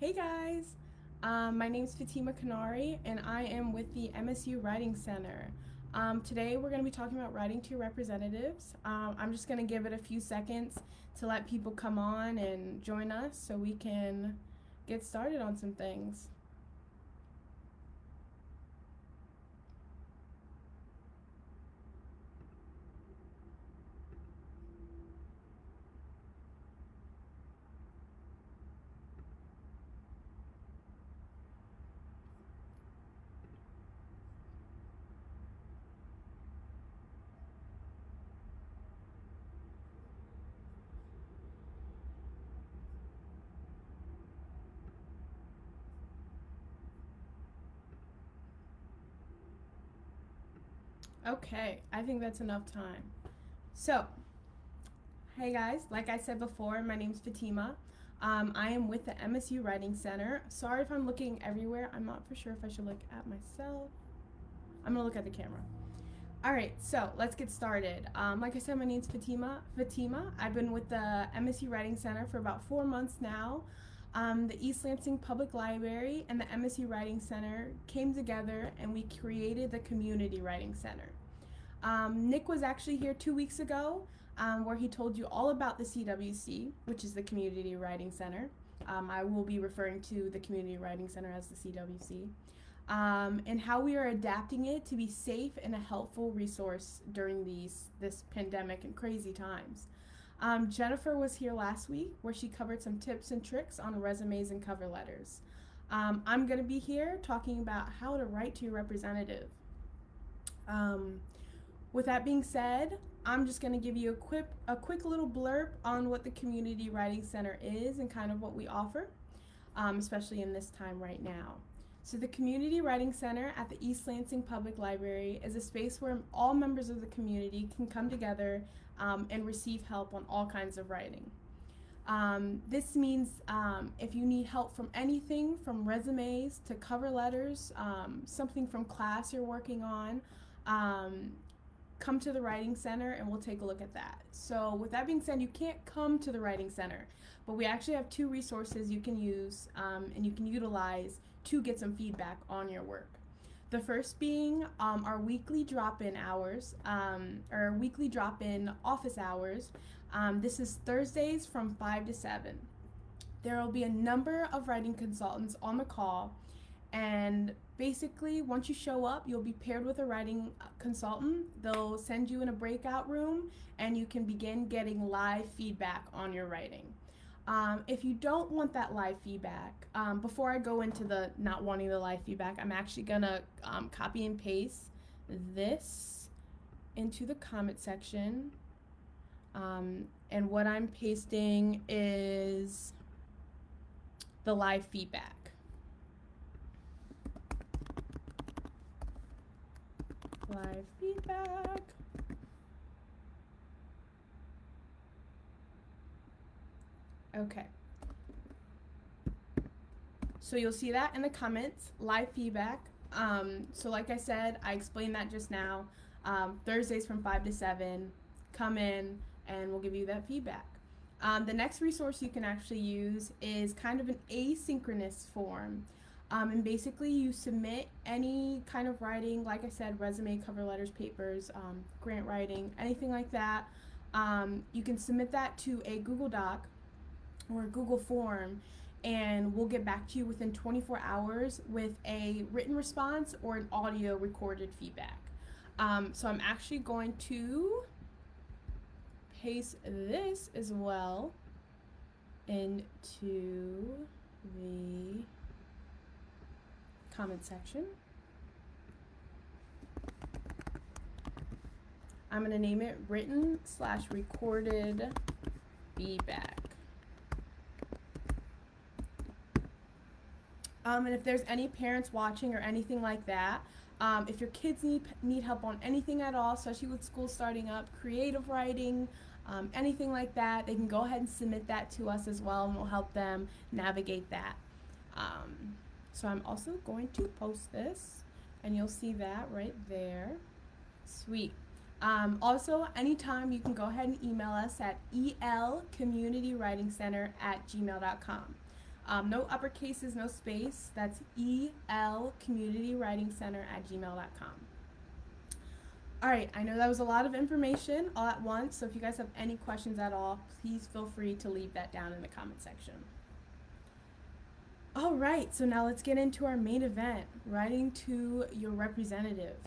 Hey guys, my name is Fatima and I am with the MSU Writing Center. Today we're going to be talking about writing to your representatives. I'm just going to give it a few seconds to let people come on and join us so we can get started on some things. Okay, I think that's enough time. So, hey guys, like I said before, my name's Fatima. I am with the MSU Writing Center. Sorry if I'm looking everywhere. I'm not for sure if I should look at myself. I'm gonna look at the camera. All right, so let's get started. Like I said, my name's Fatima. I've been with the MSU Writing Center for about 4 months now. The East Lansing Public Library and the MSU Writing Center came together and we created the Community Writing Center. Nick was actually here 2 weeks ago where he told you all about the CWC, which is the Community Writing Center. I will be referring to the Community Writing Center as the CWC. And how we are adapting it to be safe and a helpful resource during this pandemic and crazy times. Jennifer was here last week where she covered some tips and tricks on resumes and cover letters. I'm going to be here talking about how to write to your representative. With that being said, I'm just going to give you a quick little blurb on what the Community Writing Center is and kind of what we offer, especially in this time right now. So the Community Writing Center at the East Lansing Public Library is a space where all members of the community can come together and receive help on all kinds of writing. This means if you need help from anything from resumes to cover letters, something from class you're working on, come to the Writing Center and we'll take a look at that. So with that being said, you can't come to the Writing Center, but we actually have 2 resources you can use and you can utilize to get some feedback on your work. The first being our weekly drop-in hours, or weekly drop-in office hours. This is Thursdays from 5 to 7. There will be a number of writing consultants on the call, and basically once you show up, you'll be paired with a writing consultant. They'll send you in a breakout room and you can begin getting live feedback on your writing. If you don't want that live feedback, before I go into the not wanting the live feedback, I'm actually gonna copy and paste this into the comment section. And what I'm pasting is the live feedback. Live feedback. Okay. So you'll see that in the comments, live feedback. So like I said, I explained that just now. Thursdays from 5 to 7, come in and we'll give you that feedback. The next resource you can actually use is kind of an asynchronous form. And basically you submit any kind of writing, like I said, resume, cover letters, papers, grant writing, anything like that. You can submit that to a Google Doc or a Google form, and we'll get back to you within 24 hours with a written response or an audio recorded feedback. So I'm actually going to paste this as well into the comment section. I'm going to name it written/recorded feedback. And if there's any parents watching or anything like that, if your kids need help on anything at all, especially with school starting up, creative writing, anything like that, they can go ahead and submit that to us as well, and we'll help them navigate that. So I'm also going to post this, and you'll see that right there. Sweet. Also, anytime you can go ahead and email us at elcommunitywritingcenter@gmail.com. No uppercases, no space. That's elcommunitywritingcenter@gmail.com. All right, I know that was a lot of information all at once, so if you guys have any questions at all, please feel free to leave that down in the comment section. All right, so now let's get into our main event, writing to your representative.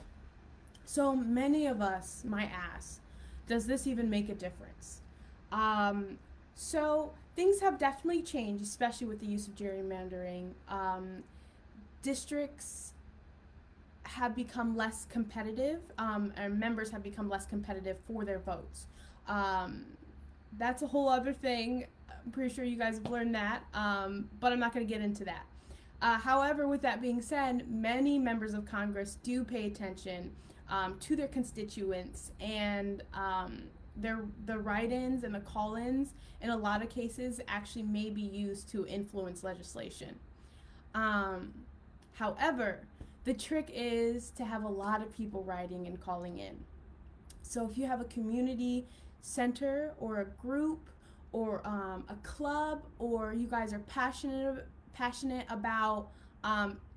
So many of us might ask, does this even make a difference? So things have definitely changed, especially with the use of gerrymandering. Districts have become less competitive, and members have become less competitive for their votes. That's a whole other thing. I'm pretty sure you guys have learned that, but I'm not going to get into that. However, with that being said, many members of Congress do pay attention to their constituents, and the write-ins and the call-ins, in a lot of cases, actually may be used to influence legislation. However, the trick is to have a lot of people writing and calling in. So if you have a community center or a group or a club, or you guys are passionate about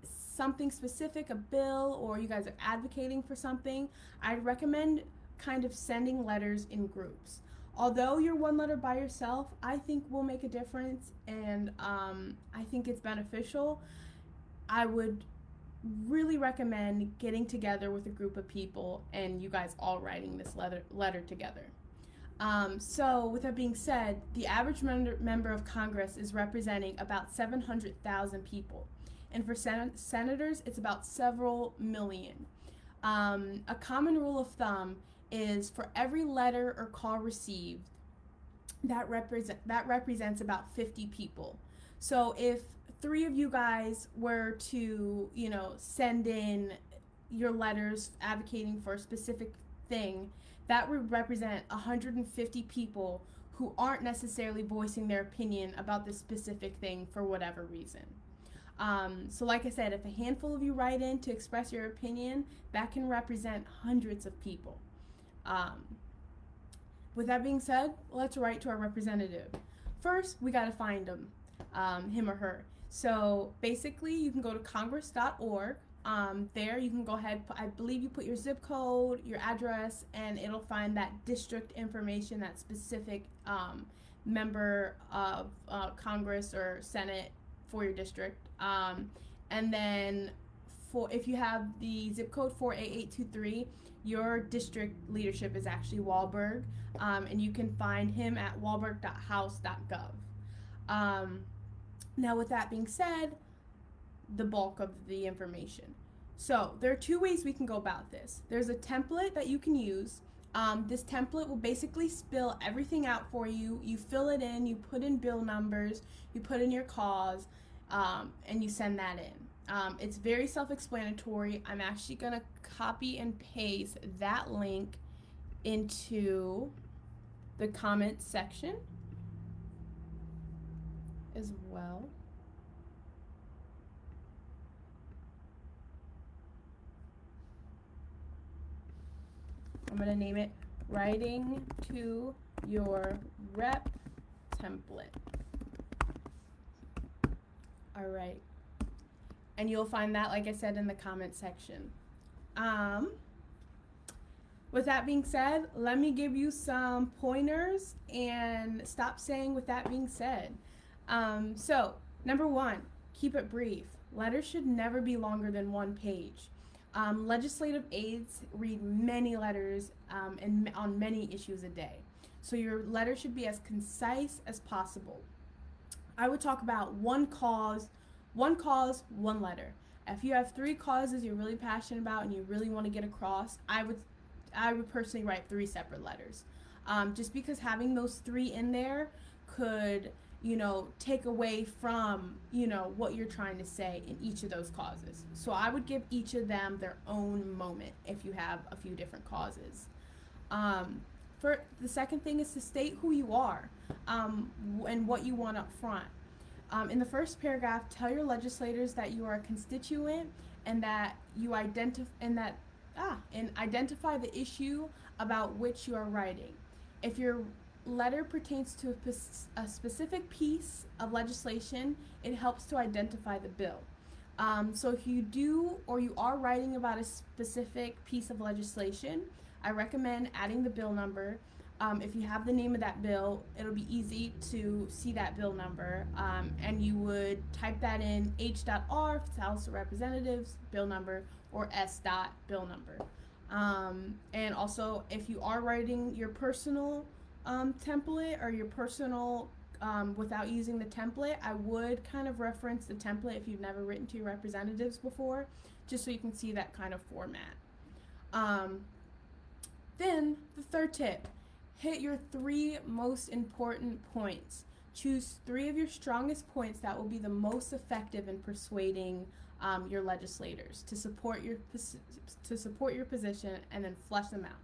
something specific, a bill, or you guys are advocating for something, I'd recommend kind of sending letters in groups. Although you're one letter by yourself, I think will make a difference, and I think it's beneficial. I would really recommend getting together with a group of people and you guys all writing this letter together. So with that being said, the average member of Congress is representing about 700,000 people. And for senators, it's about several million. A common rule of thumb is for every letter or call received, that represents about 50 people. So if 3 of you guys were to, send in your letters advocating for a specific thing, that would represent 150 people who aren't necessarily voicing their opinion about this specific thing for whatever reason. So like I said, if a handful of you write in to express your opinion, that can represent hundreds of people. With that being said, let's write to our representative. First, we got to find him or her. So basically, you can go to congress.org. There you can go ahead, I believe you put your zip code, your address, and it'll find that district information, that specific member of Congress or Senate for your district. And then if you have the zip code 48823, your district leadership is actually Wahlberg, and you can find him at wahlberg.house.gov. Now with that being said, the bulk of the information. So there are 2 ways we can go about this. There's a template that you can use. This template will basically spill everything out for you. You fill it in, you put in bill numbers, you put in your cause, and you send that in. It's very self-explanatory. I'm actually going to copy and paste that link into the comment section as well. I'm going to name it Writing to Your Rep Template. All right. And you'll find that, like I said, in the comment section. With that being said, let me give you some pointers and stop saying with that being said. So, number 1, keep it brief. Letters should never be longer than 1 page. Legislative aides read many letters and on many issues a day. So your letter should be as concise as possible. I would talk about one cause, one letter. If you have 3 causes you're really passionate about and you really want to get across, I would personally write 3 separate letters. Just because having those 3 in there could, take away from, what you're trying to say in each of those causes. So I would give each of them their own moment if you have a few different causes. For the second thing is to state who you are and what you want up front. In the first paragraph, tell your legislators that you are a constituent and that you identify the issue about which you are writing. If you're letter pertains to a specific piece of legislation, it helps to identify the bill. So if you do or you are writing about a specific piece of legislation, I recommend adding the bill number. If you have the name of that bill, it'll be easy to see that bill number, and you would type that in H.R if it's House of Representatives bill number, or S. bill number. And also, if you are writing your personal template or your personal without using the template, I would kind of reference the template if you've never written to your representatives before, just so you can see that kind of format. Then the third tip, hit your 3 most important points. Choose 3 of your strongest points that will be the most effective in persuading your legislators to support your position, and then flesh them out.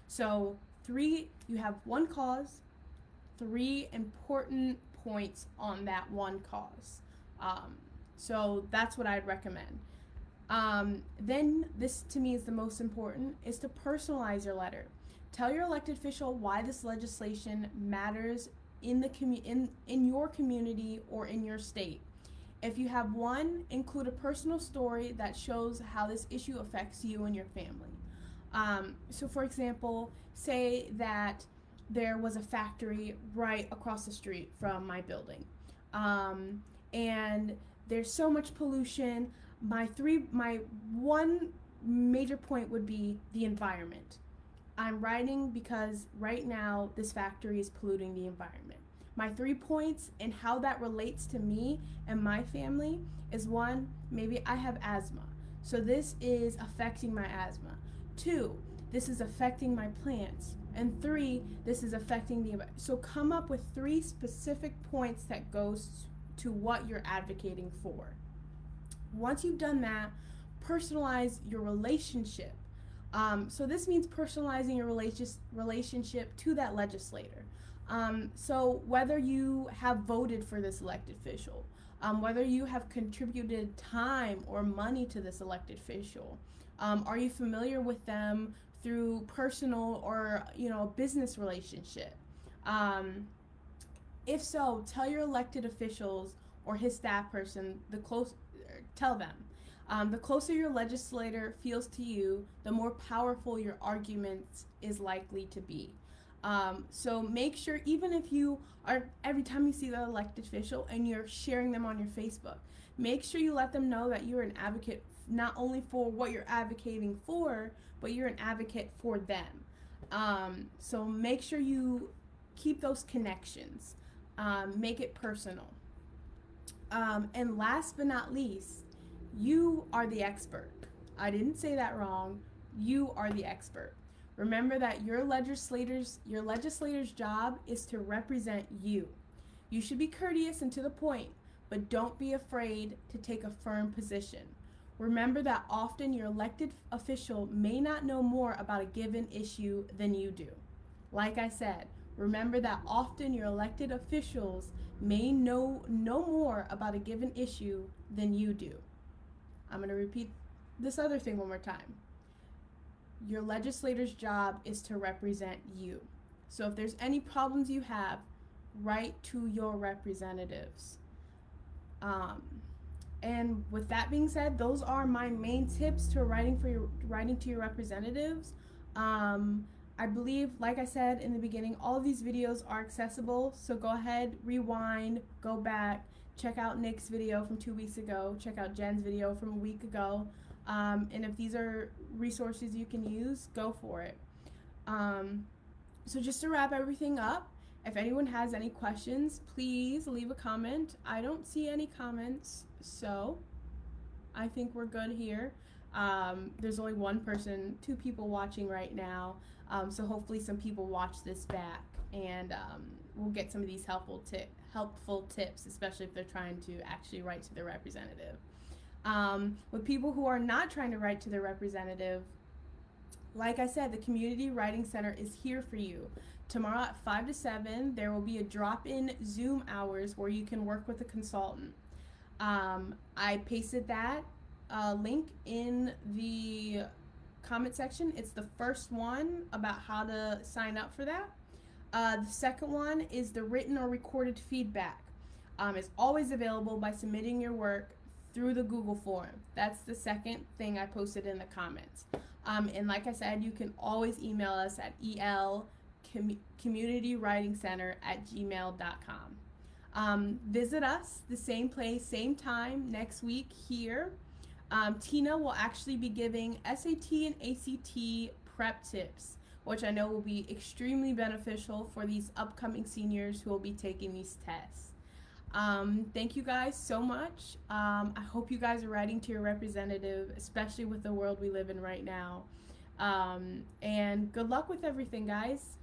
So 3, you have 1 cause, 3 important points on that 1 cause. So that's what I'd recommend. Then this to me is the most important, is to personalize your letter. Tell your elected official why this legislation matters in your community or in your state. If you have one, include a personal story that shows how this issue affects you and your family. So for example, say that there was a factory right across the street from my building, and there's so much pollution. My 1 major point would be the environment. I'm writing because right now this factory is polluting the environment. My 3 points and how that relates to me and my family is: 1, maybe I have asthma, so this is affecting my asthma. 2, this is affecting my plants. And 3, this is affecting the environment. So come up with 3 specific points that goes to what you're advocating for. Once you've done that, personalize your relationship. So this means personalizing your relationship to that legislator. So whether you have voted for this elected official, whether you have contributed time or money to this elected official, are you familiar with them through personal or business relationship? If so, tell your elected officials or his staff person tell them. The closer your legislator feels to you, the more powerful your argument is likely to be. So make sure, even if you are, every time you see the elected official and you're sharing them on your Facebook, make sure you let them know that you're an advocate not only for what you're advocating for, but you're an advocate for them. So make sure you keep those connections. Make it personal. And last but not least, you are the expert. I didn't say that wrong. You are the expert. Remember that your legislator's job is to represent you. You should be courteous and to the point, but don't be afraid to take a firm position. Remember that often your elected official may not know more about a given issue than you do. Like I said, remember that often your elected officials may know more about a given issue than you do. I'm going to repeat this other thing one more time. Your legislator's job is to represent you. So if there's any problems you have, write to your representatives. And with that being said, those are my main tips to writing to your representatives. I believe, like I said in the beginning, all of these videos are accessible. So go ahead, rewind, go back, check out Nick's video from 2 weeks ago, check out Jen's video from a week ago. And if these are resources you can use, go for it. So just to wrap everything up, if anyone has any questions, please leave a comment. I don't see any comments, so I think we're good here. There's only 2 people watching right now, so hopefully some people watch this back, and we'll get some of these helpful tips, especially if they're trying to actually write to their representative. With people who are not trying to write to their representative, like I said, the Community Writing Center is here for you. Tomorrow at 5 to 7, there will be a drop-in Zoom hours where you can work with a consultant. I pasted that link in the comment section. It's the first one about how to sign up for that. The second one is the written or recorded feedback. It's always available by submitting your work through the Google form. That's the second thing I posted in the comments. And like I said, you can always email us at elcommunitywritingcenter@gmail.com. Visit us the same place, same time next week here. Tina will actually be giving SAT and ACT prep tips, which I know will be extremely beneficial for these upcoming seniors who will be taking these tests. Thank you guys so much. I hope you guys are writing to your representative, especially with the world we live in right now. And good luck with everything, guys.